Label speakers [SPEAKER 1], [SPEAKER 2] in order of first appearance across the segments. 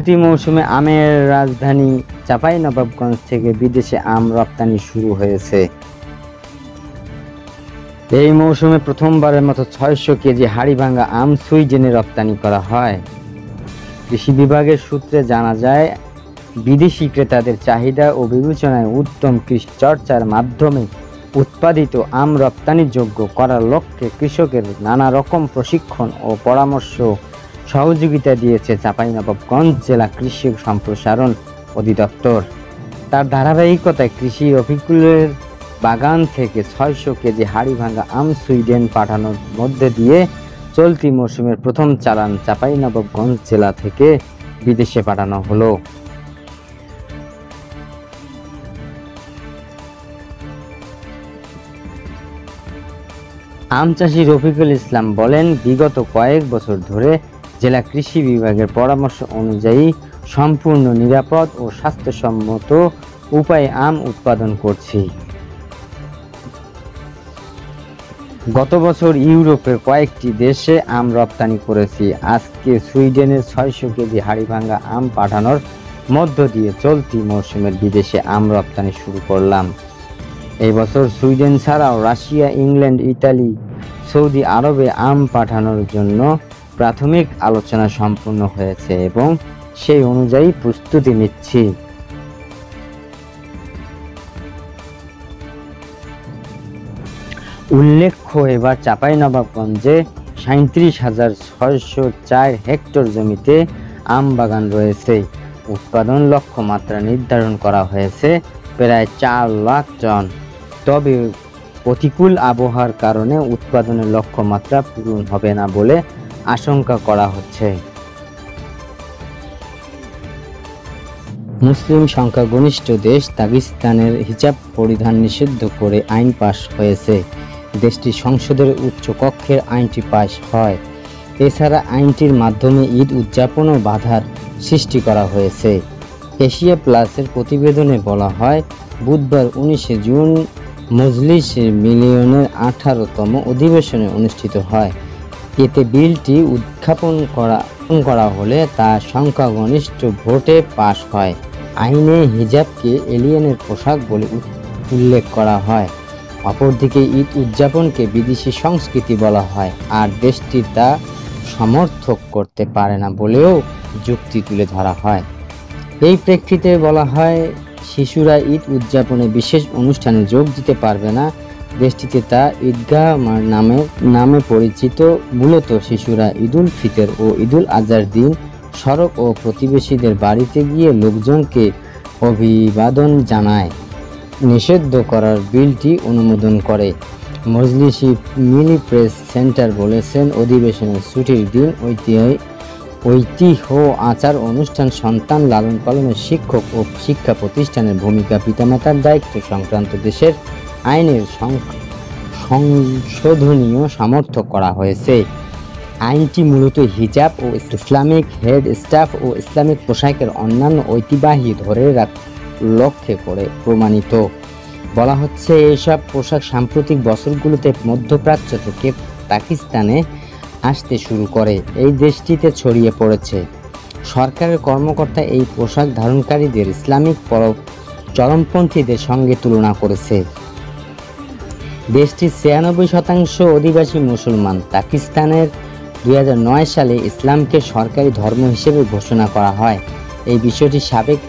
[SPEAKER 1] চলতি মৌসুমে আমের রাজধানী চাঁপাইনবাবগঞ্জ থেকে বিদেশে আম রপ্তানি শুরু হয়েছে। এই মৌসুমে প্রথমবারের মতো 600 কেজি হাড়িভাঙা আম সুইডেনে রপ্তানি করা হয়। কৃষি বিভাগের সূত্রে জানা যায়, বিদেশি ক্রেতাদের চাহিদা ও বিবেচনায় উত্তম কৃষি চর্চার মাধ্যমে উৎপাদিত আম রপ্তানিযোগ্য করার লক্ষ্যে কৃষকের নানা রকম প্রশিক্ষণ ও পরামর্শ সহযোগিতা দিয়েছে চাঁপাইনবাবগঞ্জ জেলা কৃষি সম্প্রসারণ অধিদপ্তর। তার ধারাবাহিকতায় কৃষি অফিসগুলোর বাগান থেকে 600 কেজি হাড়িভাঙা আম সুইডেন পাঠানোর মধ্যে দিয়ে চলতি মৌসুমের প্রথম চালান চাঁপাইনবাবগঞ্জ জেলা থেকে বিদেশে পাঠানো হলো। আম চাষি রফিকুল ইসলাম বলেন, বিগত কয়েক বছর ধরে জেলা কৃষি বিভাগের পরামর্শ অনুযায়ী সম্পূর্ণ নিরাপদ ও স্বাস্থ্যসম্মত উপায়ে আম উৎপাদন করছি। গত বছর ইউরোপের কয়েকটি দেশে আম রপ্তানি করেছি। আজকে সুইডেনের 600 কেজি হাড়িভাঙা আম পাঠানোর মধ্য দিয়ে চলতি মৌসুমের বিদেশে আম রপ্তানি শুরু করলাম। এই বছর সুইডেন ছাড়াও রাশিয়া, ইংল্যান্ড, ইতালি, সৌদি আরবে আম পাঠানোর জন্য প্রাথমিক আলোচনা সম্পূর্ণ হয়েছে এবং সেই অনুযায়ী প্রস্তুতি নিচ্ছি। উল্লেখ্য, এবার চাঁপাইনবাবগঞ্জে 37,604 হেক্টর জমিতে আম বাগান রয়েছে। উৎপাদন লক্ষ্যমাত্রা নির্ধারণ করা হয়েছে প্রায় 4 লাখ টন। তবে প্রতিকূল আবহাওয়ার কারণে উৎপাদনের লক্ষ্যমাত্রা পূরণ হবে না বলে আশঙ্কা করা হচ্ছে। মুসলিম সংখ্যাগরিষ্ঠ দেশ পাকিস্তানের হিজাব পরিধান নিষিদ্ধ করে আইন পাশ হয়েছে। দেশটির সংসদের উচ্চ কক্ষের আইনটি পাশ হয়। এছাড়া আইনটির মাধ্যমে ঈদ উদযাপনও বাধার সৃষ্টি করা হয়েছে। এশিয়া প্লাসের প্রতিবেদনে বলা হয়, বুধবার 19 জুন মজলিস মিলিয়নের 18তম অধিবেশনে অনুষ্ঠিত হয়। এতে বিলটি উত্থাপন করা হলে তা সংখ্যাগরিষ্ঠ ভোটে পাশ হয়। আইনে হিজাবকে এলিয়েনের পোশাক বলে উল্লেখ করা হয়। অপরদিকে ঈদ উদযাপনকে বিদেশি সংস্কৃতি বলা হয়, আর দেশটি তা সমর্থন করতে পারে না বলেও যুক্তি তুলে ধরা হয়। এই প্রেক্ষিতে বলা হয়, শিশুরা ঈদ উদযাপনে বিশেষ অনুষ্ঠানে যোগ দিতে পারবে না। দেশটিতে তা ঈদগাহ নামে পরিচিত। মূলত শিশুরা ঈদুল ফিতর ও ঈদুল আজহার দিন সড়ক ও প্রতিবেশীদের বাড়িতে গিয়ে লোকজনকে অভিবাদন জানায়। নিষিদ্ধ করার বিলটি অনুমোদন করে। মজলিসি মিনি প্রেস সেন্টার বলেছেন, অধিবেশনের ছুটির দিন ঐতিহ্য আচার অনুষ্ঠান, সন্তান লালন পালনের শিক্ষক ও শিক্ষা প্রতিষ্ঠানের ভূমিকা, পিতামাতার দায়িত্ব সংক্রান্ত দেশের আইনের সংশোধনীয় সমর্থন করা হয়েছে। আইনটি মূলত হিজাব ও ইসলামিক হেড স্টাফ ও ইসলামিক পোশাকের অন্যান্য ঐতিহ্য ধরে লক্ষ্য করে প্রমাণিত। বলা হচ্ছে, এইসব পোশাক সাম্প্রতিক বছরগুলোতে মধ্যপ্রাচ্য থেকে পাকিস্তানে আসতে শুরু করে এই দেশটিতে ছড়িয়ে পড়েছে। সরকারের কর্মকর্তা এই পোশাক ধারণকারীদের ইসলামিক চরমপন্থীদের সঙ্গে তুলনা করেছে। দেশটির 96% অধিবাসী মুসলমান। পাকিস্তানের 2009 সালে ইসলামকে সরকারি ধর্ম হিসেবে ঘোষণা করা হয়। এই বিষয়টি সাবেক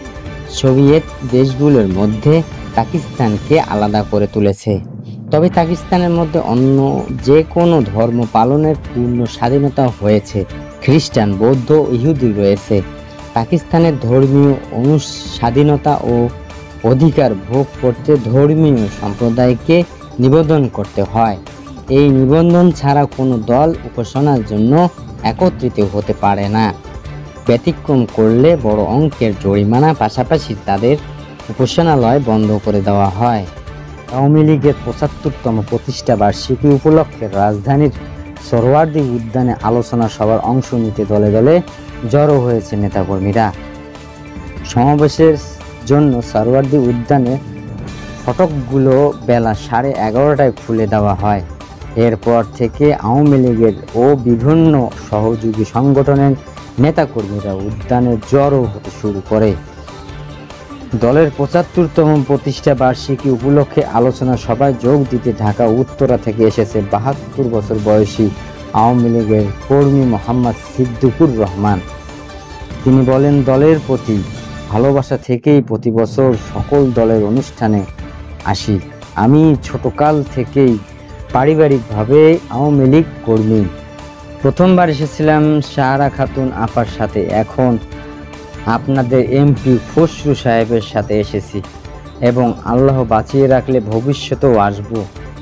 [SPEAKER 1] সোভিয়েত দেশগুলোর মধ্যে পাকিস্তানকে আলাদা করে তুলেছে। তবে পাকিস্তানের মধ্যে অন্য যে কোনো ধর্ম পালনের পূর্ণ স্বাধীনতা হয়েছে। খ্রিস্টান, বৌদ্ধ, ইহুদি রয়েছে। পাকিস্তানের ধর্মীয় স্বাধীনতা ও অধিকার ভোগ করতে ধর্মীয় সম্প্রদায়কে নিবন্ধন করতে হয়। এই নিবন্ধন ছাড়া কোনো দল উপাসনার জন্য একত্রিত হতে পারে না। ব্যতিক্রম করলে বড় অঙ্কের জরিমানা, পাশাপাশি তাদের উপাসনালয় বন্ধ করে দেওয়া হয়। আওয়ামী লীগের 75তম প্রতিষ্ঠা বার্ষিকী উপলক্ষে রাজধানীর সোহরাওয়ার্দী উদ্যানে আলোচনা সভার অংশ নিতে দলে দলে জড়ো হয়েছে নেতাকর্মীরা। সমাবেশের জন্য সোহরাওয়ার্দী উদ্যানে ফটকগুলো বেলা 11:30টায় খুলে দেওয়া হয়। এরপর থেকে আওয়ামী লীগের ও বিভিন্ন সহযোগী সংগঠনের নেতাকর্মীরা উদ্যানে জড়ো হতে শুরু করে। দলের ৭৫তম প্রতিষ্ঠা বার্ষিকী উপলক্ষে আলোচনা সভায় যোগ দিতে ঢাকা উত্তরা থেকে এসেছে ৭২ বছর বয়সী আওয়ামী লীগের কর্মী মোহাম্মদ সিদ্দিকুর রহমান। তিনি বলেন, দলের প্রতি ভালোবাসা থেকেই প্রতি বছর সকল দলের অনুষ্ঠানে আসি। আমি ছোটকাল থেকেই পারিবারিকভাবে আওয়ামী লীগ কর্মী। প্রথমবার এসেছিলাম সাহারা খাতুন আপার সাথে, এখন আপনাদের এমপি খসরু সাহেবের সাথে এসেছি এবং আল্লাহ বাঁচিয়ে রাখলে ভবিষ্যতেও আসব।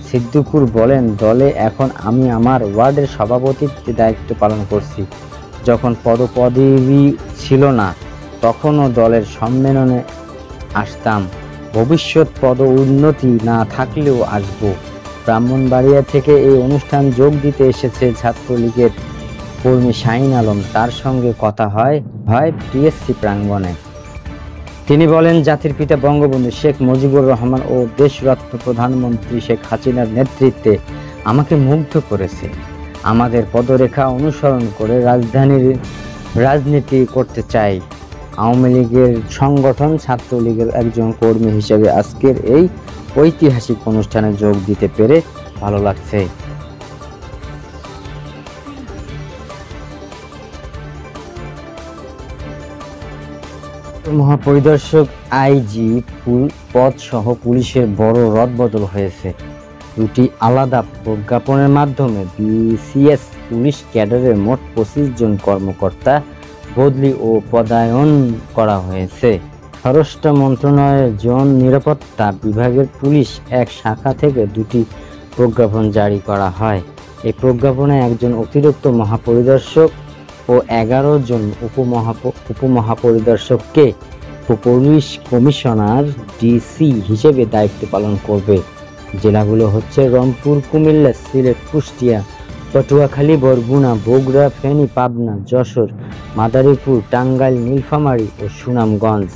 [SPEAKER 1] সিদ্দিকুর বলেন, দলে এখন আমি আমার ওয়ার্ডের সভাপতিত্বের দায়িত্ব পালন করছি। যখন পদপদবি ছিল না তখনও দলের সম্মেলনে আসতাম, ভবিষ্যৎ পদ উন্নতি না থাকলেও আসব। ব্রাহ্মণবাড়িয়া থেকে এই অনুষ্ঠান যোগ দিতে এসেছে ছাত্রলীগের কর্মী শাহিন আলম। তার সঙ্গে কথা হয় টিএসসি প্রাঙ্গণে। তিনি বলেন, জাতির পিতা বঙ্গবন্ধু শেখ মুজিবুর রহমান ও দেশরত্ন প্রধানমন্ত্রী শেখ হাসিনার নেতৃত্বে আমাকে মুগ্ধ করেছে। আমাদের পদরেখা অনুসরণ করে রাজনীতি করতে চাই। আওয়ামী লীগের সংগঠন ছাত্রলীগের একজন কর্মী হিসেবে আজকের এই ঐতিহাসিক অনুষ্ঠানে যোগ দিতে পেরে ভালো লাগছে। মহাপরিদর্শক আইজি পদ সহ পুলিশের বড় রদবদল হয়েছে। দুটি আলাদা প্রজ্ঞাপনের মাধ্যমে বিসিএস পুলিশ ক্যাডারের মোট ২৫ জন কর্মকর্তা বদলি ও পদায়ন করা হয়েছে। স্বরাষ্ট্র মন্ত্রণালয়ের জন নিরাপত্তা বিভাগের পুলিশ এক শাখা থেকে দুটি প্রজ্ঞাপন জারি করা হয়। এই প্রজ্ঞাপনে একজন অতিরিক্ত মহাপরিদর্শক ও ১১ জন উপমহাপরিদর্শককে পুলিশ কমিশনার ডিসি হিসেবে দায়িত্ব পালন করবে। জেলাগুলো হচ্ছে রংপুর, কুমিল্লা, সিলেট, কুষ্টিয়া, পটুয়াখালী, বরগুনা, বগুড়া, ফেনী, পাবনা, যশোর, মাদারীপুর, টাঙ্গাইল, নীলফামারী ও সুনামগঞ্জ।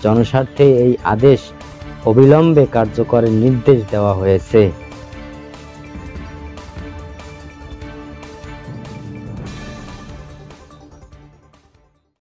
[SPEAKER 1] জনস্বার্থে এই আদেশ অবিলম্বে কার্যকরের নির্দেশ দেওয়া হয়েছে।